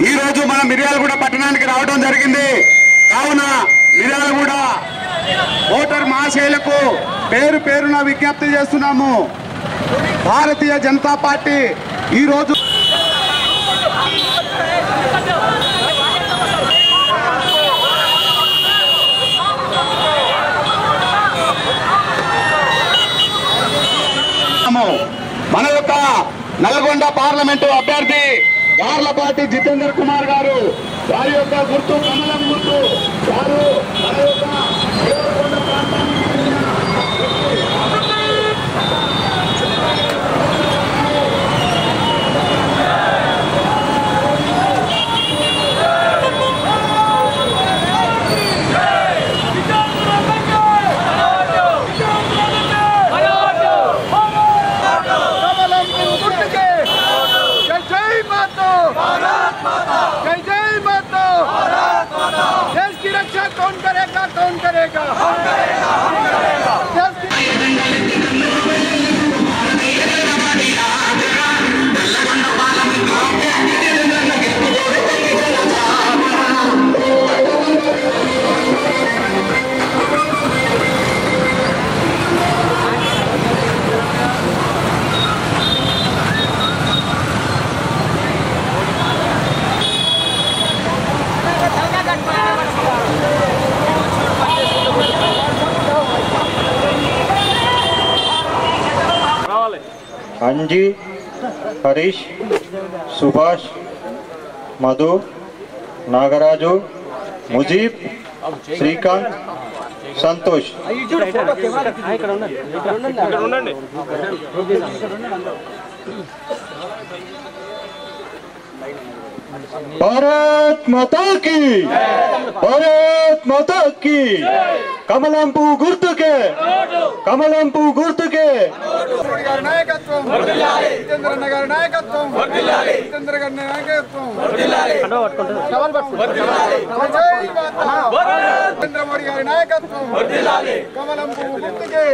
ఈ రోజు మన మిర్యాలగూడ పట్టణానికి రావడం జరిగింది. కావున మిర్యాలగూడ ఓటర్ మహాశయులకు పేరు పేరున విజ్ఞప్తి చేస్తున్నాము. భారతీయ జనతా పార్టీ ఈ రోజు మన యొక్క నల్గొండ పార్లమెంటు అభ్యర్థి గార్లపాటి జితేంద్ర కుమార్ గారు, వారి యొక్క గుర్తు కమలం గుర్తు. వారు మన యొక్క దేవరకొండ ప్రాంతానికి कौन करेगा कौन करेगा हम करेगा हम करेगा अंजी, हरीश, सुभाष, मधु, नागराजु, मुजीब, श्रीकांत, संतोष. भारत माता की, भारत माता की. कमलंपू गुर्तु के, कमलंपू गुर्तु के. नायकत्व जितेंद्र गारी नायकत्व जितेंद्र गारी नायकत्व नरेंद्र मोदी गारी नायकत्व कमलंपू गुर्तु के.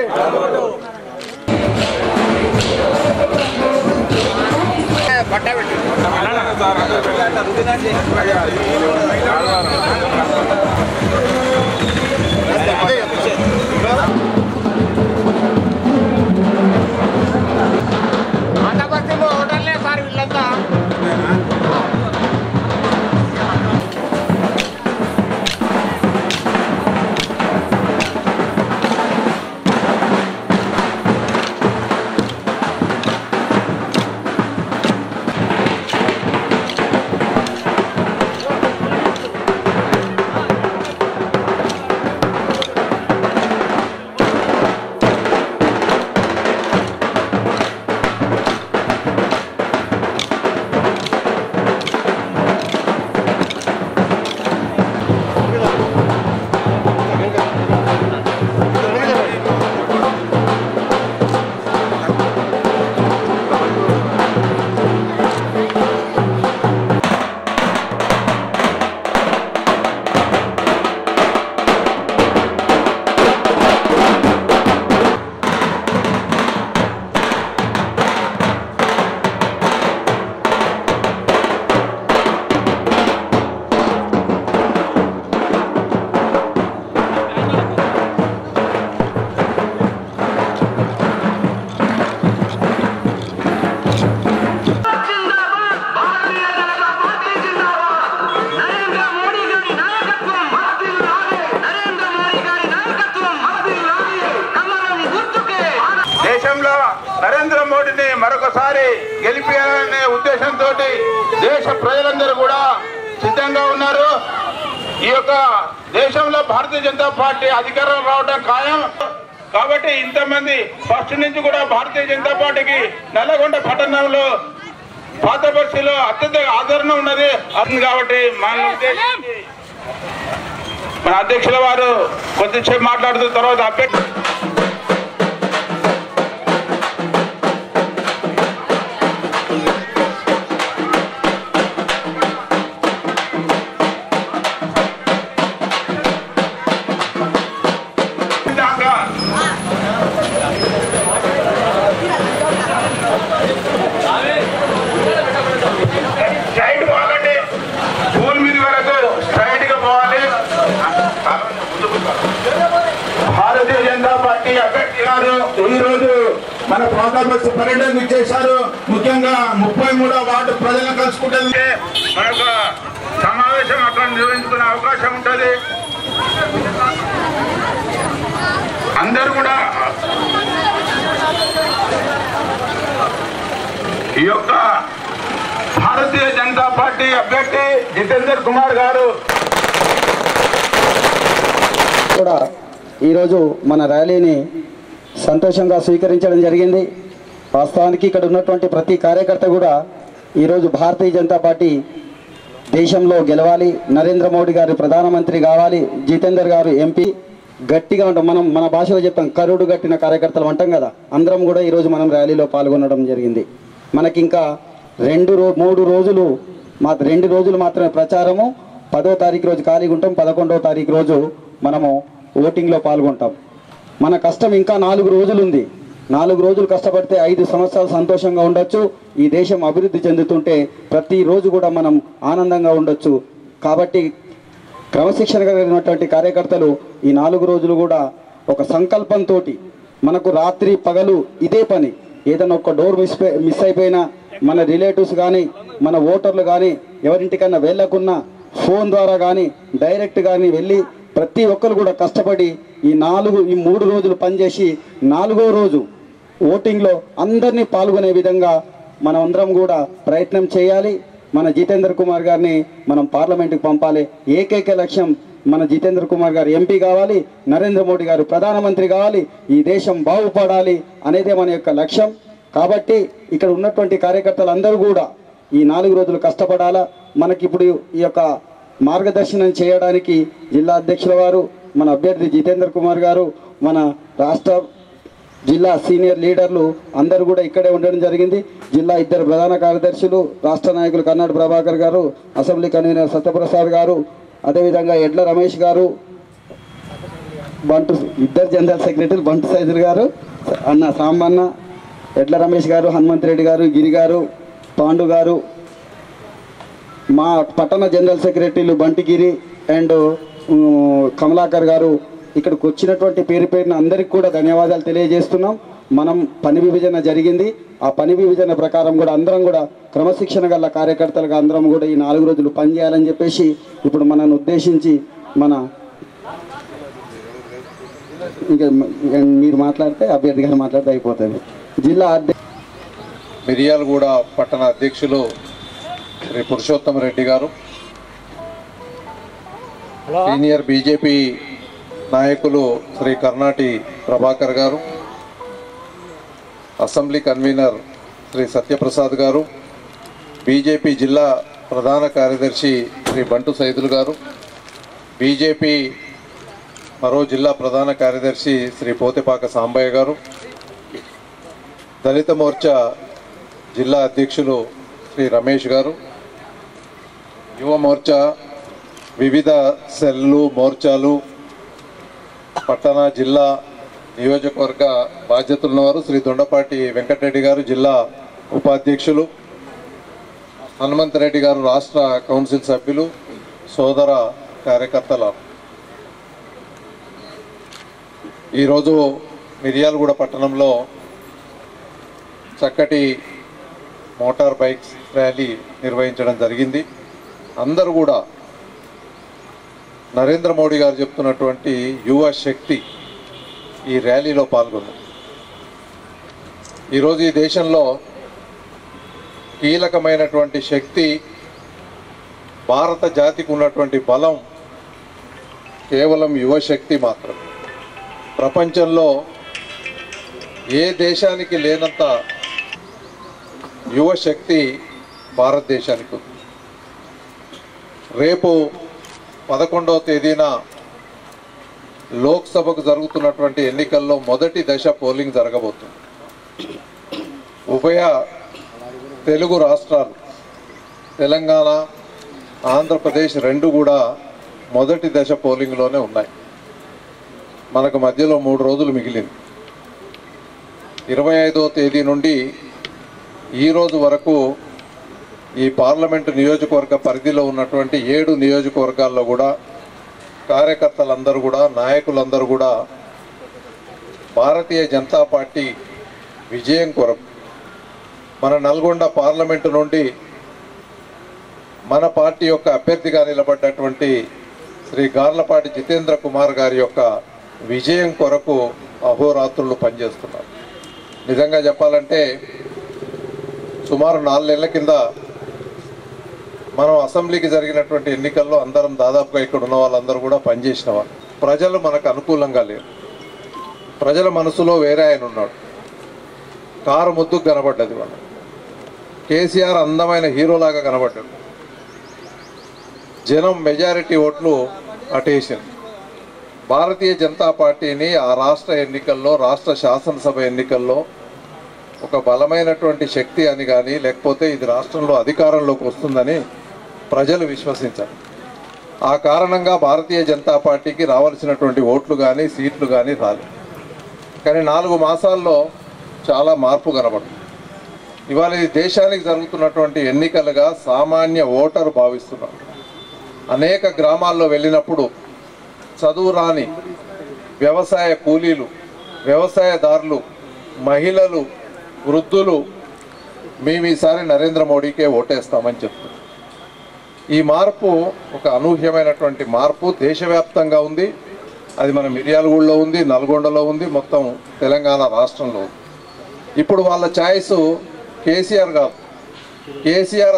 నరేంద్ర మోడీని మరొకసారి గెలిపించాలనే ఉద్దేశంతో దేశ ప్రజలందరూ కూడా సిద్ధంగా ఉన్నారు. ఈ యొక్క దేశంలో భారతీయ జనతా పార్టీ అధికారంలో రావడం ఖాయం కాబట్టి ఇంతమంది ఫస్ట్ నుంచి కూడా భారతీయ జనతా పార్టీకి నల్లగొండ పట్టణంలో పాత బస్తీలో అత్యంత ఆదరణ ఉన్నది కాబట్టి మన అధ్యక్షుల వారు కొద్దిసేపు మాట్లాడుతున్న తర్వాత అభ్యర్థి భారతీయ జనతా పార్టీ అభ్యర్థి గారు ఈ రోజు మన పాత బస్సు పర్యటన ఇచ్చేశారు. ముఖ్యంగా 33వ వార్డు ప్రజలను కలుసుకుంటే మనకు సమావేశం అక్కడ నిర్వహించుకునే అవకాశం ఉంటుంది. అందరూ కూడా ఈ యొక్క భారతీయ జనతా పార్టీ అభ్యర్థి జితేందర్ కుమార్ గారు కూడా ఈరోజు మన ర్యాలీని సంతోషంగా స్వీకరించడం జరిగింది. వాస్తవానికి ఇక్కడ ఉన్నటువంటి ప్రతి కార్యకర్త కూడా ఈరోజు భారతీయ జనతా పార్టీ దేశంలో గెలవాలి, నరేంద్ర మోడీ గారు ప్రధానమంత్రి కావాలి, జితేందర్ గారు ఎంపీ గట్టిగా ఉంటాం. మనం మన భాషలో చెప్తాం, కరుడు గట్టిన కార్యకర్తలు అంటాం కదా. అందరం కూడా ఈరోజు మనం ర్యాలీలో పాల్గొనడం జరిగింది. మనకి ఇంకా 2 రోజులు మాత్రమే ప్రచారము. 10వ తారీఖు రోజు ఖాళీగా ఉంటాం, 11వ తారీఖు రోజు మనము ఓటింగ్లో పాల్గొంటాం. మన కష్టం ఇంకా 4 రోజులు ఉంది. 4 రోజులు కష్టపడితే 5 సంవత్సరాలు సంతోషంగా ఉండొచ్చు. ఈ దేశం అభివృద్ధి చెందుతుంటే ప్రతిరోజు కూడా మనం ఆనందంగా ఉండొచ్చు. కాబట్టి క్రమశిక్షణ కలిగినటువంటి కార్యకర్తలు ఈ 4 రోజులు కూడా ఒక సంకల్పంతో మనకు రాత్రి పగలు ఇదే పని. ఏదైనా ఒక డోర్ మిస్ అయిపోయినా మన రిలేటివ్స్ కానీ మన ఓటర్లు కానీ ఎవరింటికన్నా వెళ్ళకున్నా ఫోన్ ద్వారా కానీ డైరెక్ట్ కానీ వెళ్ళి ప్రతి ఒక్కరు కూడా కష్టపడి ఈ 3 రోజులు పనిచేసి 4వ రోజు ఓటింగ్లో అందరినీ పాల్గొనే విధంగా మనం అందరం కూడా ప్రయత్నం చేయాలి. మన జితేందర్ కుమార్ గారిని మనం పార్లమెంటుకు పంపాలి. ఏకైక లక్ష్యం మన జితేందర్ కుమార్ గారు ఎంపీ కావాలి, నరేంద్ర మోడీ గారు ప్రధానమంత్రి కావాలి, ఈ దేశం బాగుపడాలి అనేదే మన యొక్క లక్ష్యం. కాబట్టి ఇక్కడ ఉన్నటువంటి కార్యకర్తలందరూ కూడా ఈ 4 రోజులు కష్టపడాలా. మనకిప్పుడు ఈ యొక్క మార్గదర్శనం చేయడానికి జిల్లా అధ్యక్షుల వారు, మన అభ్యర్థి జితేందర్ కుమార్ గారు, మన రాష్ట్ర జిల్లా సీనియర్ లీడర్లు అందరూ కూడా ఇక్కడే ఉండడం జరిగింది. జిల్లా 2 ప్రధాన కార్యదర్శులు, రాష్ట్ర నాయకులు కన్నాడు ప్రభాకర్ గారు, అసెంబ్లీ కన్వీనర్ సత్యప్రసాద్ గారు, అదేవిధంగా ఎడ్ల రమేష్ గారు, బంటు 2 జనరల్ సెక్రటరీలు బంటు సైదులు గారు, అన్న సాంబన్న, ఎడ్ల రమేష్ గారు, హనుమంత్ రెడ్డి గారు, గిరి గారు, పాండు గారు, మా పట్టణ జనరల్ సెక్రటరీలు బంటిగిరి అండ్ కమలాకర్ గారు, ఇక్కడికి వచ్చినటువంటి పేరున అందరికీ కూడా ధన్యవాదాలు తెలియజేస్తున్నాం. మనం పని విభజన జరిగింది. ఆ పని విభజన ప్రకారం కూడా అందరం కూడా క్రమశిక్షణ గల కార్యకర్తలుగా అందరం కూడా ఈ 4 రోజులు పనిచేయాలని చెప్పేసి ఇప్పుడు మనల్ని ఉద్దేశించి ఇంకా మీరు మాట్లాడితే అభ్యర్థి గారు మాట్లాడితే అయిపోతుంది. జిల్లా మిర్యాలగూడ పట్టణ అధ్యక్షులు శ్రీ పురుషోత్తమ రెడ్డి గారు, సీనియర్ బీజేపీ నాయకులు శ్రీ కర్ణాటి ప్రభాకర్ గారు, అసెంబ్లీ కన్వీనర్ శ్రీ సత్యప్రసాద్ గారు, బీజేపీ జిల్లా ప్రధాన కార్యదర్శి శ్రీ బంటు సైదులు గారు, బీజేపీ మరో జిల్లా ప్రధాన కార్యదర్శి శ్రీ పోతెపాక సాంబయ్య గారు, దళిత మోర్చా జిల్లా అధ్యక్షులు శ్రీ రమేష్ గారు, యువ మోర్చా వివిధ సెల్లు మోర్చాలు పట్టణ జిల్లా నియోజకవర్గ బాధ్యతలున్నవారు శ్రీ దొండపాటి వెంకటరెడ్డి గారు, జిల్లా ఉపాధ్యక్షులు, హనుమంత్ రెడ్డి గారు, రాష్ట్ర కౌన్సిల్ సభ్యులు, సోదర కార్యకర్తల ఈరోజు మిర్యాలగూడ పట్టణంలో చక్కటి మోటార్ బైక్స్ ర్యాలీ నిర్వహించడం జరిగింది. అందరూ కూడా నరేంద్ర మోడీ గారు చెప్తున్నటువంటి యువ శక్తి ఈ ర్యాలీలో పాల్గొన్నారు. ఈరోజు ఈ దేశంలో కీలకమైనటువంటి శక్తి, భారత జాతికి ఉన్నటువంటి బలం కేవలం యువశక్తి మాత్రం. ప్రపంచంలో ఏ దేశానికి లేనంత యువశక్తి భారతదేశానికి ఉంది. రేపు 11వ తేదీన లోక్సభకు జరుగుతున్నటువంటి ఎన్నికల్లో మొదటి దశ పోలింగ్ జరగబోతుంది. ఉభయ తెలుగు రాష్ట్రాలు తెలంగాణ, ఆంధ్రప్రదేశ్ రెండు కూడా మొదటి దశ పోలింగ్లోనే ఉన్నాయి. మనకు మధ్యలో 3 రోజులు మిగిలింది. 25వ తేదీ నుండి ఈ రోజు వరకు ఈ పార్లమెంటు నియోజకవర్గ పరిధిలో ఉన్నటువంటి 7 నియోజకవర్గాల్లో కూడా కార్యకర్తలందరూ కూడా, నాయకులందరూ కూడా భారతీయ జనతా పార్టీ విజయం కొరకు మన నల్గొండ పార్లమెంటు నుండి మన పార్టీ యొక్క అభ్యర్థిగా నిలబడ్డటువంటి శ్రీ గార్లపాటి జితేంద్ర కుమార్ గారి యొక్క విజయం కొరకు అహోరాత్రులు పనిచేస్తున్నారు. నిజంగా చెప్పాలంటే సుమారు 4 నెలల కింద మనం అసెంబ్లీకి జరిగినటువంటి ఎన్నికల్లో అందరం దాదాపుగా ఇక్కడ ఉన్న వాళ్ళందరూ కూడా పనిచేసిన వాళ్ళు. ప్రజలు మనకు అనుకూలంగా లేరు. ప్రజల మనసులో వేరే ఆయన ఉన్నాడు. కారు ముద్దుకు కనబడ్డది. వాళ్ళు కేసీఆర్ అందమైన హీరోలాగా కనబడ్డాడు. జనం మెజారిటీ ఓట్లు అటేసింది. భారతీయ జనతా పార్టీని ఆ రాష్ట్ర ఎన్నికల్లో, రాష్ట్ర శాసనసభ ఎన్నికల్లో ఒక బలమైనటువంటి శక్తి అని కానీ, లేకపోతే ఇది రాష్ట్రంలో అధికారంలోకి వస్తుందని ప్రజలు విశ్వసించారు. ఆ కారణంగా భారతీయ జనతా పార్టీకి రావాల్సినటువంటి ఓట్లు కానీ, సీట్లు కానీ రాలేదు. కానీ 4 మాసాల్లో చాలా మార్పు కనబడుతుంది. ఇవాళ ఇది దేశానికి జరుగుతున్నటువంటి ఎన్నికలుగా సామాన్య ఓటరు భావిస్తున్నారు. అనేక గ్రామాల్లో వెళ్ళినప్పుడు చదువు రాని వ్యవసాయ కూలీలు, వ్యవసాయదారులు, మహిళలు, వృద్ధులు మేము ఈసారి నరేంద్ర మోడీకే ఓటేస్తామని చెప్తున్నారు. ఈ మార్పు ఒక అనూహ్యమైనటువంటి మార్పు దేశవ్యాప్తంగా ఉంది. అది మన మిర్యాలగూడలో ఉంది, నల్గొండలో ఉంది, మొత్తం తెలంగాణ రాష్ట్రంలో ఉంది. ఇప్పుడు వాళ్ళ ఛాయిస్ కేసీఆర్ కాదు. కేసీఆర్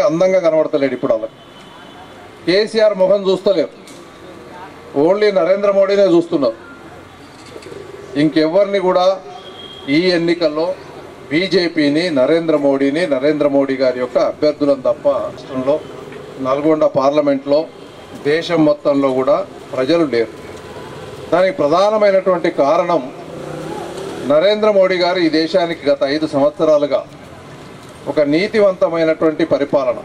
అందంగా కనబడతలేడు. ఇప్పుడు వాళ్ళకి కేసీఆర్ ముఖం చూస్తలేరు. ఓన్లీ నరేంద్ర మోడీనే చూస్తున్నారు. ఇంకెవ్వరిని కూడా ఈ ఎన్నికల్లో బీజేపీని, నరేంద్ర మోడీ గారి యొక్క అభ్యర్థులను తప్ప రాష్ట్రంలో, నల్గొండ పార్లమెంట్లో, దేశం మొత్తంలో కూడా ప్రజలు లేరు. దానికి ప్రధానమైనటువంటి కారణం నరేంద్ర మోడీ గారు ఈ దేశానికి గత 5 సంవత్సరాలుగా ఒక నీతివంతమైనటువంటి పరిపాలన,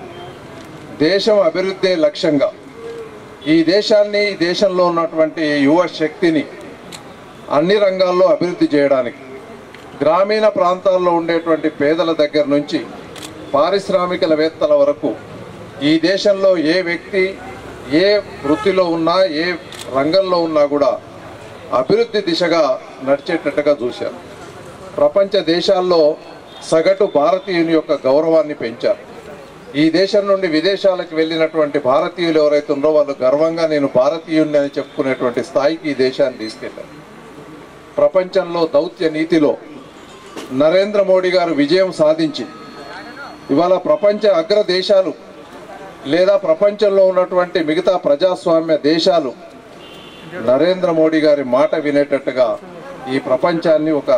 దేశం అభివృద్ధి లక్ష్యంగా ఈ దేశాన్ని, ఈ దేశంలో ఉన్నటువంటి యువ శక్తిని అన్ని రంగాల్లో అభివృద్ధి చేయడానికి, గ్రామీణ ప్రాంతాల్లో ఉండేటువంటి పేదల దగ్గర నుంచి పారిశ్రామికవేత్తల వరకు ఈ దేశంలో ఏ వ్యక్తి ఏ వృత్తిలో ఉన్నా, ఏ రంగంలో ఉన్నా కూడా అభివృద్ధి దిశగా నడిచేటట్టుగా చూశారు. ప్రపంచ దేశాల్లో సగటు భారతీయుని యొక్క గౌరవాన్ని పెంచారు. ఈ దేశం నుండి విదేశాలకు వెళ్ళినటువంటి భారతీయులు ఎవరైతే ఉన్నారో వాళ్ళు గర్వంగా నేను భారతీయుడిని అని చెప్పుకునేటువంటి స్థాయికి ఈ దేశాన్ని తీసుకెళ్లారు. ప్రపంచంలో దౌత్య నీతిలో నరేంద్ర మోడీ గారు విజయం సాధించి ఇవాళ ప్రపంచ అగ్ర దేశాలు లేదా ప్రపంచంలో ఉన్నటువంటి మిగతా ప్రజాస్వామ్య దేశాలు నరేంద్ర మోడీ గారి మాట వినేటట్టుగా ఈ ప్రపంచాన్ని ఒక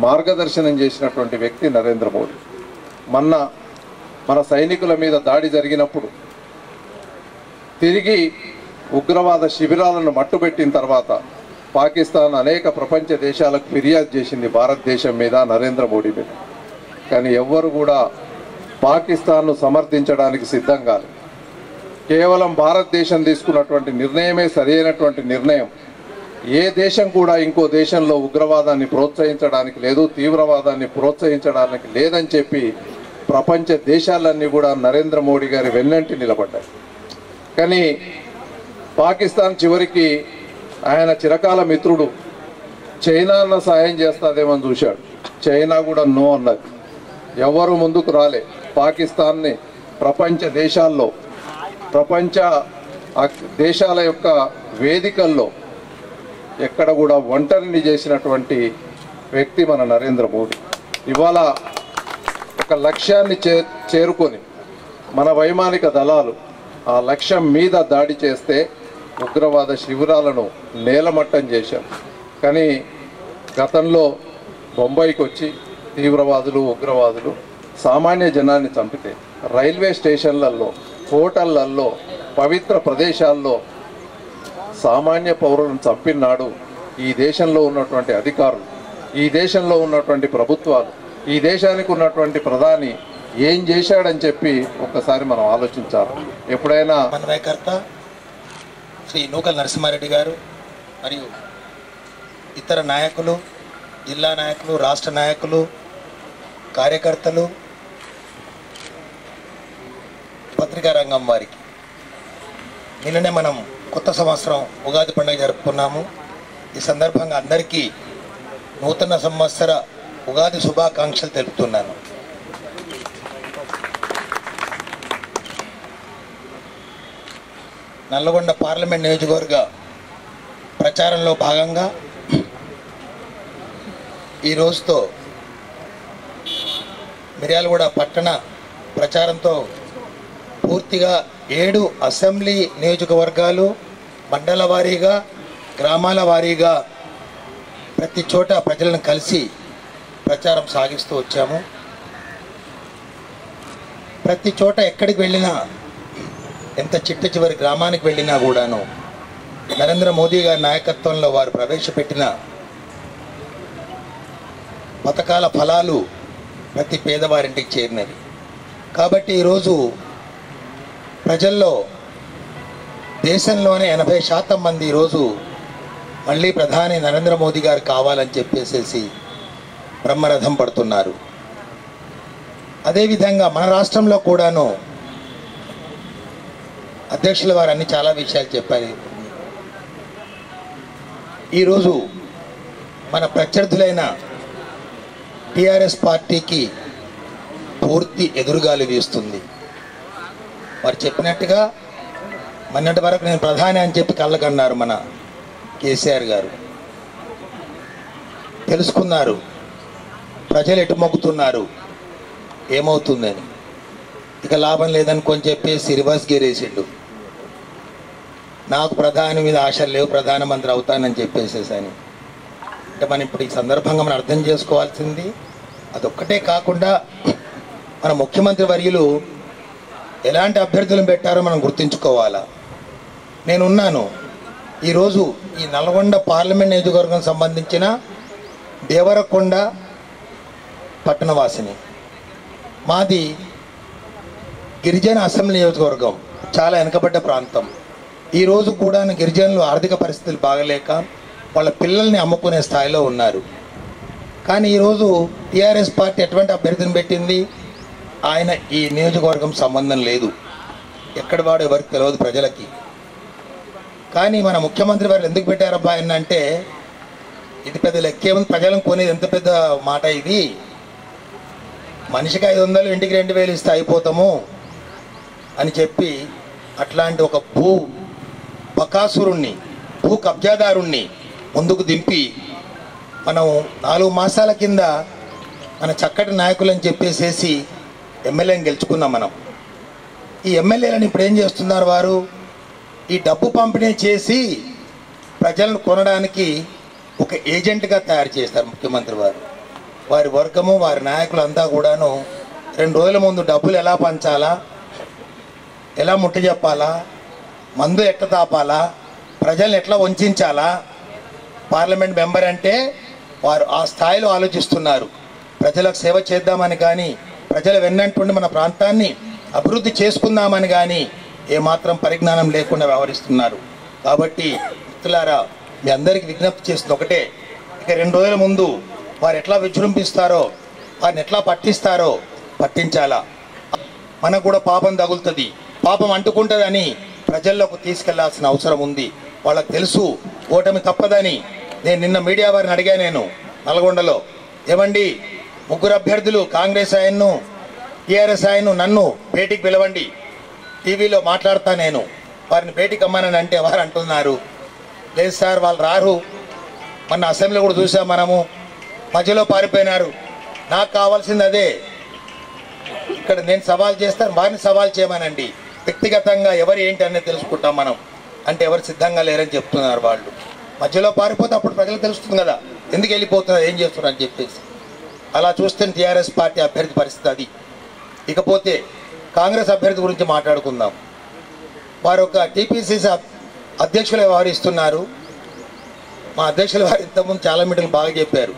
మార్గదర్శనం చేసినటువంటి వ్యక్తి నరేంద్ర మోడీ. మన సైనికుల మీద దాడి జరిగినప్పుడు తిరిగి ఉగ్రవాద శిబిరాలను మట్టుబెట్టిన తర్వాత పాకిస్తాన్ అనేక ప్రపంచ దేశాలకు ఫిర్యాదు చేసింది భారతదేశం మీద, నరేంద్ర మోడీ మీద. కానీ ఎవ్వరు కూడా పాకిస్తాన్ను సమర్థించడానికి సిద్ధం కాలేదు. కేవలం భారతదేశం తీసుకున్నటువంటి నిర్ణయమే సరైనటువంటి నిర్ణయం. ఏ దేశం కూడా ఇంకో దేశంలో ఉగ్రవాదాన్ని ప్రోత్సహించడానికి లేదు, తీవ్రవాదాన్ని ప్రోత్సహించడానికి లేదని చెప్పి ప్రపంచ దేశాలన్నీ కూడా నరేంద్ర మోడీ గారి వెన్నంటి నిలబడ్డాయి. కానీ పాకిస్తాన్ చివరికి ఆయన చిరకాల మిత్రుడు చైనా అన్న సాయం చేస్తాదేమని చూశాడు. చైనా కూడా నో అన్నది. ఎవరు ముందుకు రాలే. పాకిస్తాన్ని ప్రపంచ దేశాల్లో, ప్రపంచ దేశాల యొక్క వేదికల్లో ఎక్కడ కూడా ఒంటరిని చేసినటువంటి వ్యక్తి మన నరేంద్ర మోడీ. ఇవాళ ఒక లక్ష్యాన్ని చేరుకొని మన వైమానిక దళాలు ఆ లక్ష్యం మీద దాడి చేస్తే ఉగ్రవాద శిబిరాలను నేలమట్టం చేశారు. కానీ గతంలో బొంబాయికి వచ్చి తీవ్రవాదులు, ఉగ్రవాదులు సామాన్య జనాన్ని చంపితే రైల్వే స్టేషన్లలో, హోటళ్లలో, పవిత్ర ప్రదేశాల్లో సామాన్య పౌరులను చంపినాడు ఈ దేశంలో ఉన్నటువంటి అధికారులు, ఈ దేశంలో ఉన్నటువంటి ప్రభుత్వాలు, ఈ దేశానికి ఉన్నటువంటి ప్రధాని ఏం చేశాడని చెప్పి ఒక్కసారి మనం ఆలోచించాలి. ఎప్పుడైనా సమన్వయకర్త శ్రీ నూకల్ నరసింహారెడ్డి గారు మరియు ఇతర నాయకులు, జిల్లా నాయకులు, రాష్ట్ర నాయకులు, కార్యకర్తలు, పత్రికా రంగం వారికి నిన్ననే మనం కొత్త సంవత్సరం ఉగాది పండుగ జరుపుకున్నాము. ఈ సందర్భంగా అందరికీ నూతన సంవత్సర ఉగాది శుభాకాంక్షలు తెలుపుతున్నాను. నల్లగొండ పార్లమెంట్ నియోజకవర్గ ప్రచారంలో భాగంగా ఈ రోజుతో మిర్యాలగూడ పట్టణ ప్రచారంతో పూర్తిగా 7 అసెంబ్లీ నియోజకవర్గాలు మండల వారీగా, గ్రామాల వారీగా ప్రతి చోట ప్రజలను కలిసి ప్రచారం సాగిస్తూ వచ్చాము. ప్రతి చోట ఎక్కడికి వెళ్ళినా, ఎంత చిట్ట చివరి గ్రామానికి వెళ్ళినా కూడాను నరేంద్ర మోదీ గారి నాయకత్వంలో వారు ప్రవేశపెట్టిన పథకాల ఫలాలు ప్రతి పేదవారింటికి చేరినవి. కాబట్టి ఈరోజు ప్రజల్లో దేశంలోనే 80% మంది ఈరోజు మళ్ళీ ప్రధాని నరేంద్ర మోదీ గారు కావాలని చెప్పేసి బ్రహ్మరథం పడుతున్నారు. అదేవిధంగా మన రాష్ట్రంలో కూడాను అధ్యక్షుల వారు అన్ని చాలా విషయాలు చెప్పారు. ఈరోజు మన ప్రత్యర్థులైన టీఆర్ఎస్ పార్టీకి పూర్తి ఎదురుగాలి వీస్తుంది. వారు చెప్పినట్టుగా మొన్నటి వరకు నేను ప్రధాని అని చెప్పి కళ్ళకన్నారు మన కేసీఆర్ గారు. తెలుసుకున్నారు ప్రజలు ఎటు మొక్కుతున్నారు, ఏమవుతుందని. ఇక లాభం లేదనుకొని చెప్పేసి రివర్స్ గేర్ వేసిండు. నాకు ప్రధాని మీద ఆశలు లేవు, ప్రధానమంత్రి అవుతానని చెప్పేసేసాని. అంటే మనం ఇప్పుడు ఈ సందర్భంగా మనం అర్థం చేసుకోవాల్సింది అదొక్కటే కాకుండా మన ముఖ్యమంత్రి వర్యులు ఎలాంటి అభ్యర్థులను పెట్టారో మనం గుర్తుంచుకోవాలా. నేనున్నాను ఈరోజు ఈ నల్గొండ పార్లమెంట్ నియోజకవర్గం సంబంధించిన దేవరకొండ పట్టణవాసిని. మాది గిరిజన అసెంబ్లీ నియోజకవర్గం, చాలా వెనుకబడ్డ ప్రాంతం. ఈరోజు కూడా గిరిజనులు ఆర్థిక పరిస్థితులు బాగలేక వాళ్ళ పిల్లల్ని అమ్ముకునే స్థాయిలో ఉన్నారు. కానీ ఈరోజు టీఆర్ఎస్ పార్టీ ఎటువంటి అభ్యర్థిని పెట్టింది, ఆయన ఈ నియోజకవర్గం సంబంధం లేదు, ఎక్కడ వాడు ఎవరికి తెలియదు ప్రజలకి. కానీ మన ముఖ్యమంత్రి వారు ఎందుకు పెట్టారబ్బా ఆయన అంటే, ఇది పెద్ద లెక్కేముంది, ప్రజలను కొనేది ఎంత పెద్ద మాట ఇది, మనిషికి 500 ఇంటికి 2000 ఇస్తే అయిపోతాము అని చెప్పి అట్లాంటి ఒక బకాసురుణ్ణి, భూ కబ్జాదారుణ్ణి ముందుకు దింపి మనం 4 మాసాల కింద మన చక్కటి నాయకులని చెప్పేసేసి ఎమ్మెల్యేని గెలుచుకున్నాం మనం. ఈ ఎమ్మెల్యేలను ఇప్పుడు ఏం చేస్తున్నారు వారు, ఈ డబ్బు పంపిణీ చేసి ప్రజలను కొనడానికి ఒక ఏజెంట్గా తయారు చేస్తారు ముఖ్యమంత్రి వారు. వారి వర్గము, వారి నాయకులు అంతా కూడాను 2 రోజుల ముందు డబ్బులు ఎలా పంచాలా, ఎలా ముట్ట చెప్పాలా, మందు ఎట్లా తాపాలా, ప్రజల్ని ఎట్లా వంచాలా. పార్లమెంట్ మెంబర్ అంటే వారు ఆ స్థాయిలో ఆలోచిస్తున్నారు. ప్రజలకు సేవ చేద్దామని కానీ, ప్రజల వెన్నంటుండి మన ప్రాంతాన్ని అభివృద్ధి చేసుకుందామని కానీ ఏమాత్రం పరిజ్ఞానం లేకుండా వ్యవహరిస్తున్నారు. కాబట్టి మిత్రులారా, మీ అందరికీ విజ్ఞప్తి చేస్తుంది ఒకటే, ఇక 2 రోజుల ముందు వారు ఎట్లా విజృంభిస్తారో, వారిని ఎట్లా పట్టిస్తారో పట్టించాలా. మనకు కూడా పాపం తగులుతుంది, పాపం అంటుకుంటుందని ప్రజల్లోకి తీసుకెళ్లాల్సిన అవసరం ఉంది. వాళ్ళకు తెలుసు ఓటమి తప్పదని. నేను నిన్న మీడియా వారిని అడిగా, నేను నల్గొండలో, ఏమండి 3 అభ్యర్థులు, కాంగ్రెస్ ఆయన్ను, టీఆర్ఎస్ ఆయన్ను నన్ను భేటీకి పిలవండి, టీవీలో మాట్లాడతా నేను, వారిని భేటీకి అమ్మానని అంటే వారు అంటున్నారు, లేదు సార్ వాళ్ళు రారు, మన అసెంబ్లీ కూడా చూసాం మనము, మధ్యలో పారిపోయినారు. నాకు కావాల్సింది అదే. ఇక్కడ నేను సవాల్ చేస్తాను, వారిని సవాల్ చేయమనండి, వ్యక్తిగతంగా ఎవరు ఏంటి అనేది తెలుసుకుంటాం మనం. అంటే ఎవరు సిద్ధంగా లేరని చెప్తున్నారు వాళ్ళు. మధ్యలో పారిపోతే అప్పుడు ప్రజలకు తెలుస్తుంది కదా ఎందుకు వెళ్ళిపోతున్నారు, ఏం చేస్తున్నారు అని చెప్పేసి. అలా చూస్తే టీఆర్ఎస్ పార్టీ అభ్యర్థి పరిస్థితి అది. ఇకపోతే కాంగ్రెస్ అభ్యర్థి గురించి మాట్లాడుకుందాం. వారు ఒక టీపీసీసీ అధ్యక్షులు వ్యవహరిస్తున్నారు. మా అధ్యక్షుల వారు ఇంతకుముందు చాలా మీటింగ్లు బాగా చెప్పారు.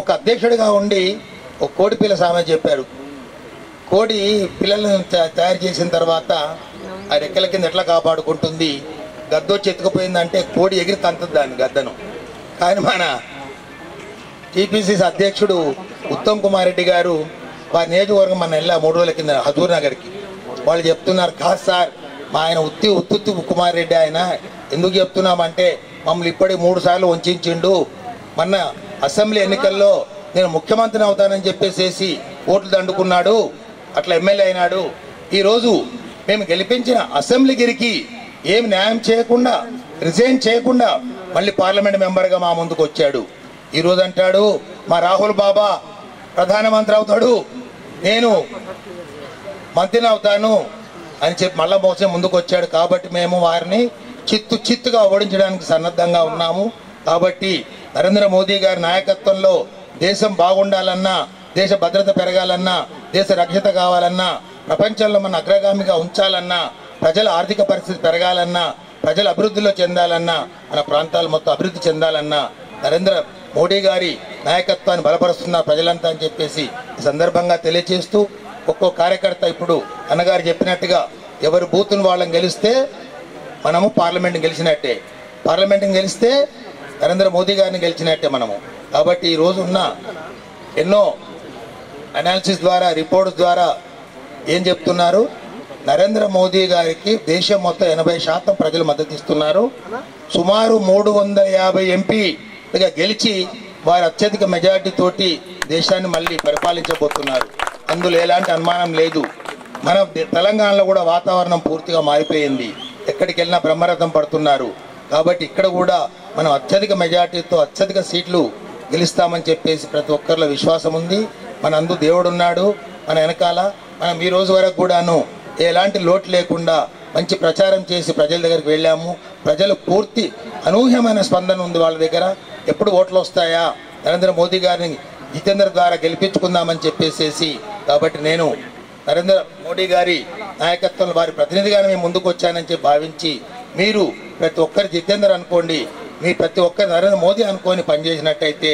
ఒక అధ్యక్షుడిగా ఉండి ఒక కోడి పిల్ల సామెత చెప్పారు. కోడి పిల్లలను తయారు చేసిన తర్వాత ఆ రెక్కల కింద ఎట్లా కాపాడుకుంటుంది, గద్దొచ్చి ఎత్తుకుపోయిందంటే కోడి ఎగిరి తంతది దాన్ని గద్దను. కానీ మన టీపీసీసీ అధ్యక్షుడు ఉత్తమ్ కుమార్ రెడ్డి గారు వారి నియోజకవర్గం మన వెళ్ళా 3 రోజుల కింద హజూర్ నగర్కి. వాళ్ళు చెప్తున్నారు, కాదు సార్ మా ఆయన ఉత్తి కుమార్ రెడ్డి ఆయన, ఎందుకు చెప్తున్నామంటే మమ్మల్ని ఇప్పటికి 3 సార్లు వంచిండు. మొన్న అసెంబ్లీ ఎన్నికల్లో నేను ముఖ్యమంత్రిని అవుతానని చెప్పేసి ఓట్లు దండుకున్నాడు, అట్లా ఎమ్మెల్యే అయినాడు. ఈరోజు మేము గెలిపించిన అసెంబ్లీగిరికి ఏమి న్యాయం చేయకుండా రిజైన్ చేయకుండా మళ్ళీ పార్లమెంట్ మెంబర్గా మా ముందుకు వచ్చాడు. ఈరోజు అంటాడు మా రాహుల్ బాబా ప్రధానమంత్రి అవుతాడు, నేను మంత్రిని అవుతాను అని చెప్పి మళ్ళా మోసం ముందుకు వచ్చాడు. కాబట్టి మేము వారిని చిత్తుగా ఓడించడానికి సన్నద్ధంగా ఉన్నాము. కాబట్టి నరేంద్ర మోదీ గారి నాయకత్వంలో దేశం బాగుండాలన్నా, దేశ భద్రత పెరగాలన్నా, దేశ రక్షణ కావాలన్నా, ప్రపంచంలో మన అగ్రగామిగా ఉంచాలన్నా, ప్రజల ఆర్థిక పరిస్థితి పెరగాలన్నా, ప్రజల అభివృద్ధిలో చెందాలన్నా, మన ప్రాంతాలు మొత్తం అభివృద్ధి చెందాలన్నా నరేంద్ర మోడీ గారి నాయకత్వాన్ని బలపరుస్తున్న ప్రజలంతా అని చెప్పేసి ఈ సందర్భంగా తెలియజేస్తూ, ఒక్కో కార్యకర్త ఇప్పుడు అన్నగారు చెప్పినట్టుగా ఎవరు బూతును వాళ్ళని గెలిస్తే మనము పార్లమెంట్ని గెలిచినట్టే, పార్లమెంట్ని గెలిస్తే నరేంద్ర మోదీ గారిని గెలిచినట్టే మనము. కాబట్టి ఈరోజు ఉన్న ఎన్నో అనాలిసిస్ ద్వారా రిపోర్ట్స్ ద్వారా ఏం చెప్తున్నారు, నరేంద్ర మోదీ గారికి దేశం మొత్తం 80% ప్రజలు మద్దతు ఇస్తున్నారు. సుమారు 350 ఎంపీగా గెలిచి వారి అత్యధిక మెజార్టీ తోటి దేశాన్ని మళ్ళీ పరిపాలించబోతున్నారు. అందులో ఎలాంటి అనుమానం లేదు. మన తెలంగాణలో కూడా వాతావరణం పూర్తిగా మారిపోయింది. ఎక్కడికి వెళ్ళినా బ్రహ్మరథం పడుతున్నారు. కాబట్టి ఇక్కడ కూడా మనం అత్యధిక మెజార్టీతో అత్యధిక సీట్లు గెలుస్తామని చెప్పేసి ప్రతి ఒక్కరిలో విశ్వాసం ఉంది. మన అందు దేవుడు ఉన్నాడు మన వెనకాల. మనం ఈ రోజు వరకు కూడాను ఎలాంటి లోటు లేకుండా మంచి ప్రచారం చేసి ప్రజల దగ్గరికి వెళ్ళాము. ప్రజలు పూర్తి అనూహ్యమైన స్పందన ఉంది వాళ్ళ దగ్గర. ఎప్పుడు ఓట్లు వస్తాయా, నరేంద్ర మోదీ గారిని జితేంద్ర ద్వారా గెలిపించుకుందామని చెప్పేసి. కాబట్టి నేను నరేంద్ర మోడీ గారి నాయకత్వంలో వారి ప్రతినిధిగానే మేము ముందుకు వచ్చానని చెప్పి భావించి, మీరు ప్రతి ఒక్కరు జితేంద్ర అనుకోండి, మీ ప్రతి ఒక్కరు నరేంద్ర మోదీ అనుకొని పనిచేసినట్టయితే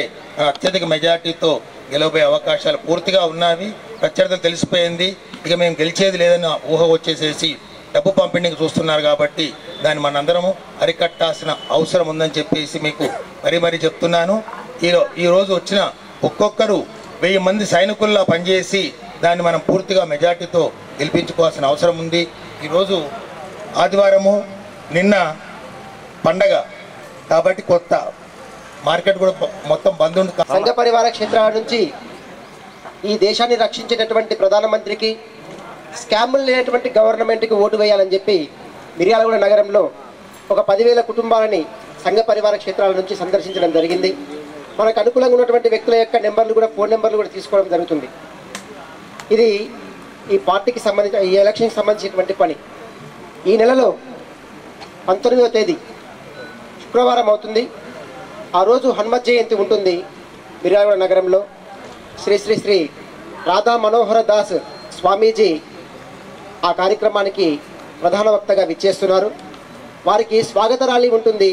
అత్యధిక మెజార్టీతో గెలవబోయే అవకాశాలు పూర్తిగా ఉన్నవి. ప్రత్యర్థులు తెలిసిపోయింది, ఇక మేము గెలిచేది లేదని ఊహ వచ్చేసేసి డబ్బు పంపిణీకి చూస్తున్నారు. కాబట్టి దాన్ని మనందరము అరికట్టాల్సిన అవసరం ఉందని చెప్పేసి మీకు మరీ చెప్తున్నాను. ఈరోజు వచ్చిన ఒక్కొక్కరు 1000 మంది సైనికుల్లా పనిచేసి దాన్ని మనం పూర్తిగా మెజార్టీతో గెలిపించుకోవాల్సిన అవసరం ఉంది. ఈరోజు ఆదివారము, నిన్న పండగ కాబట్టి కొత్త మార్కెట్ కూడా మొత్తం బంద్ ఉంది. సంఘ పరివార క్షేత్రాల నుంచి ఈ దేశాన్ని రక్షించేటటువంటి ప్రధానమంత్రికి, స్కాములు లేనటువంటి గవర్నమెంట్కి ఓటు వేయాలని చెప్పి మిర్యాలగూడ నగరంలో ఒక 10,000 కుటుంబాలని సంఘ పరివార క్షేత్రాల నుంచి సందర్శించడం జరిగింది. మనకు అనుకూలంగా ఉన్నటువంటి వ్యక్తుల యొక్క నెంబర్లు కూడా, ఫోన్ నెంబర్లు కూడా తీసుకోవడం జరుగుతుంది. ఇది ఈ పార్టీకి సంబంధించిన, ఈ ఎలక్షన్కి సంబంధించినటువంటి పని. ఈ నెలలో 19వ తేదీ శుక్రవారం అవుతుంది. ఆ రోజు హనుమత్ జయంతి ఉంటుంది మిర్యాలగూడ నగరంలో. శ్రీ శ్రీ శ్రీ రాధా మనోహర దాస్ స్వామీజీ ఆ కార్యక్రమానికి ప్రధాన వక్తగా విచ్చేస్తున్నారు. వారికి స్వాగత ర్యాలీ ఉంటుంది.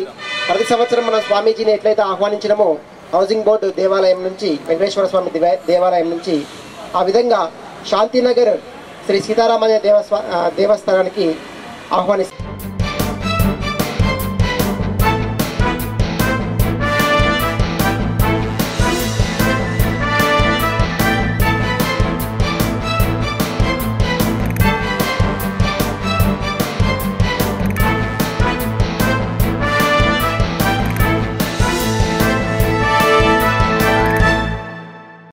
ప్రతి సంవత్సరం మనం స్వామీజీని ఎట్లయితే ఆహ్వానించినామో హౌసింగ్ బోర్డు దేవాలయం నుంచి, వెంకటేశ్వర స్వామి దేవాలయం నుంచి, ఆ విధంగా శాంతినగర్ శ్రీ సీతారామయ్య దేవస్థానానికి ఆహ్వానిస్తారు.